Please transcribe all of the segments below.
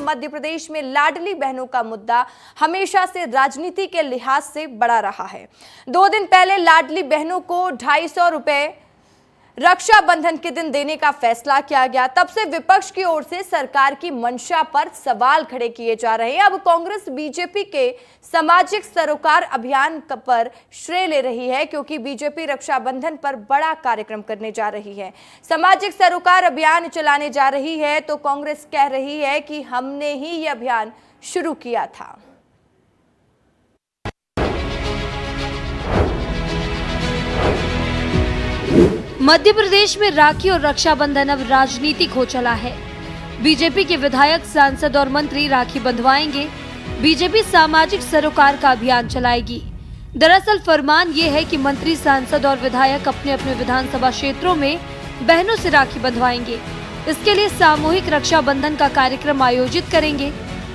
मध्य प्रदेश में लाडली बहनों का मुद्दा हमेशा से राजनीति के लिहाज से बड़ा रहा है। 2 दिन पहले लाडली बहनों को 250 रुपए रक्षाबंधन के दिन देने का फैसला किया गया। तब से विपक्ष की ओर से सरकार की मंशा पर सवाल खड़े किए जा रहे हैं। अब कांग्रेस बीजेपी के सामाजिक सरोकार अभियान पर श्रेय ले रही है, क्योंकि बीजेपी रक्षाबंधन पर बड़ा कार्यक्रम करने जा रही है, सामाजिक सरोकार अभियान चलाने जा रही है। तो कांग्रेस कह रही है कि हमने ही ये अभियान शुरू किया था। मध्य प्रदेश में राखी और रक्षाबंधन अब राजनीतिक हो चला है। बीजेपी के विधायक, सांसद और मंत्री राखी बंधवाएंगे। बीजेपी सामाजिक सरोकार का अभियान चलाएगी। दरअसल फरमान ये है कि मंत्री, सांसद और विधायक अपने अपने विधानसभा क्षेत्रों में बहनों से राखी बंधवाएंगे। इसके लिए सामूहिक रक्षाबंधन का कार्यक्रम आयोजित करेंगे।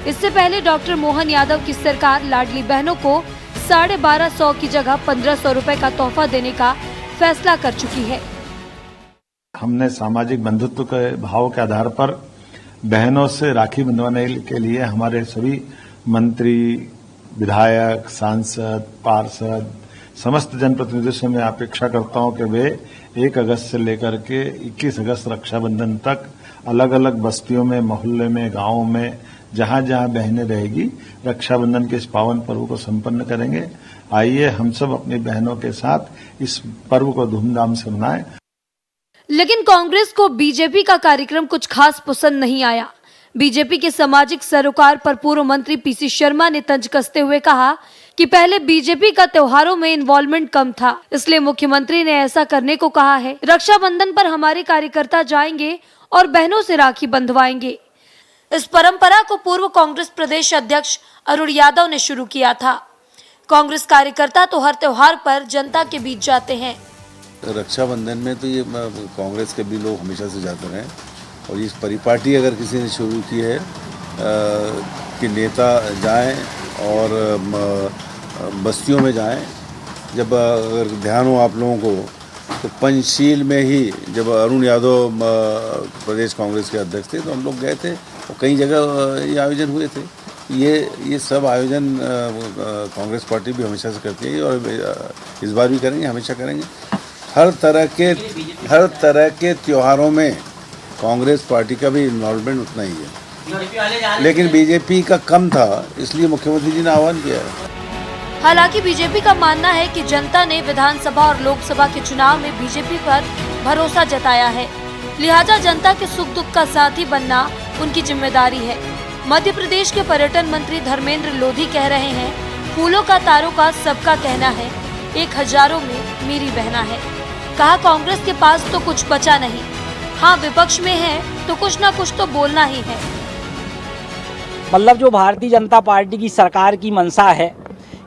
इससे पहले डॉक्टर मोहन यादव की सरकार लाडली बहनों को 1250 की जगह 1500 रुपए का तोहफा देने का फैसला कर चुकी है। हमने सामाजिक बंधुत्व के भाव के आधार पर बहनों से राखी बंधवाने के लिए हमारे सभी मंत्री, विधायक, सांसद, पार्षद, समस्त जनप्रतिनिधियों से मैं अपेक्षा करता हूं कि वे 1 अगस्त से लेकर के 21 अगस्त रक्षाबंधन तक अलग अलग बस्तियों में, मोहल्ले में, गांवों में, जहां जहां बहनें रहेगी, रक्षाबंधन के इस पावन पर्व को संपन्न करेंगे। आइए हम सब अपनी बहनों के साथ इस पर्व को धूमधाम से मनाएं। लेकिन कांग्रेस को बीजेपी का कार्यक्रम कुछ खास पसंद नहीं आया। बीजेपी के सामाजिक सरोकार पर पूर्व मंत्री पीसी शर्मा ने तंज कसते हुए कहा कि पहले बीजेपी का त्योहारों में इन्वॉल्वमेंट कम था, इसलिए मुख्यमंत्री ने ऐसा करने को कहा है। रक्षाबंधन पर हमारे कार्यकर्ता जाएंगे और बहनों से राखी बंधवाएंगे। इस परंपरा को पूर्व कांग्रेस प्रदेश अध्यक्ष अरुण यादव ने शुरू किया था। कांग्रेस कार्यकर्ता तो हर त्योहार पर जनता के बीच जाते हैं। रक्षाबंधन में तो ये कांग्रेस के भी लोग हमेशा से जाते रहे, और इस परिपाटी अगर किसी ने शुरू की है कि नेता जाएं और बस्तियों में जाएं। जब अगर ध्यान हो आप लोगों को तो पंचशील में ही जब अरुण यादव प्रदेश कांग्रेस के अध्यक्ष थे तो हम लोग गए थे, और कई जगह ये आयोजन हुए थे। ये सब आयोजन कांग्रेस पार्टी भी हमेशा से करती है और इस बार भी करेंगे, हमेशा करेंगे। हर तरह के त्योहारों में कांग्रेस पार्टी का भी इन्वॉल्वमेंट उतना ही है, लेकिन बीजेपी का कम था, इसलिए मुख्यमंत्री जी ने आह्वान किया है। हालांकि बीजेपी का मानना है कि जनता ने विधानसभा और लोकसभा के चुनाव में बीजेपी पर भरोसा जताया है, लिहाजा जनता के सुख दुख का साथी बनना उनकी जिम्मेदारी है। मध्य प्रदेश के पर्यटन मंत्री धर्मेंद्र लोधी कह रहे हैं, फूलों का तारों का सबका कहना है, 1 हजारों में मेरी बहना है। कहा कांग्रेस के पास तो कुछ बचा नहीं, हाँ विपक्ष में है तो कुछ ना कुछ तो बोलना ही है। मतलब जो भारतीय जनता पार्टी की सरकार की मंशा है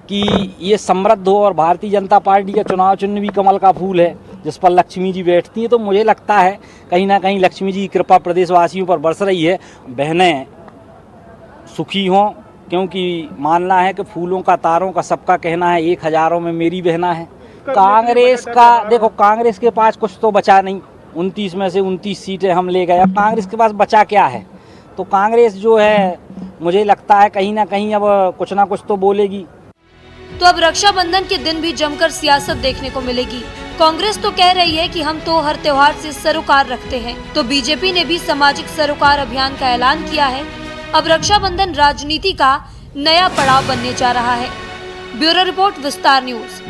कि ये समृद्ध हो, और भारतीय जनता पार्टी का चुनाव चिन्ह भी कमल का फूल है जिस पर लक्ष्मी जी बैठती हैं, तो मुझे लगता है कहीं ना कहीं लक्ष्मी जी की कृपा प्रदेशवासियों पर बरस रही है। बहनें सुखी हों, क्योंकि मानना है कि फूलों का तारों का सबका कहना है, 1 हजारों में मेरी बहना है। कांग्रेस का देखो, कांग्रेस के पास कुछ तो बचा नहीं। 29 में से 29 सीटें हम ले गए, अब कांग्रेस के पास बचा क्या है? तो कांग्रेस जो है मुझे लगता है कहीं ना कहीं अब कुछ ना कुछ तो बोलेगी। तो अब रक्षाबंधन के दिन भी जमकर सियासत देखने को मिलेगी। कांग्रेस तो कह रही है कि हम तो हर त्योहार से सरोकार रखते हैं, तो बीजेपी ने भी सामाजिक सरोकार अभियान का ऐलान किया है। अब रक्षाबंधन राजनीति का नया पड़ाव बनने जा रहा है। ब्यूरो रिपोर्ट, विस्तार न्यूज।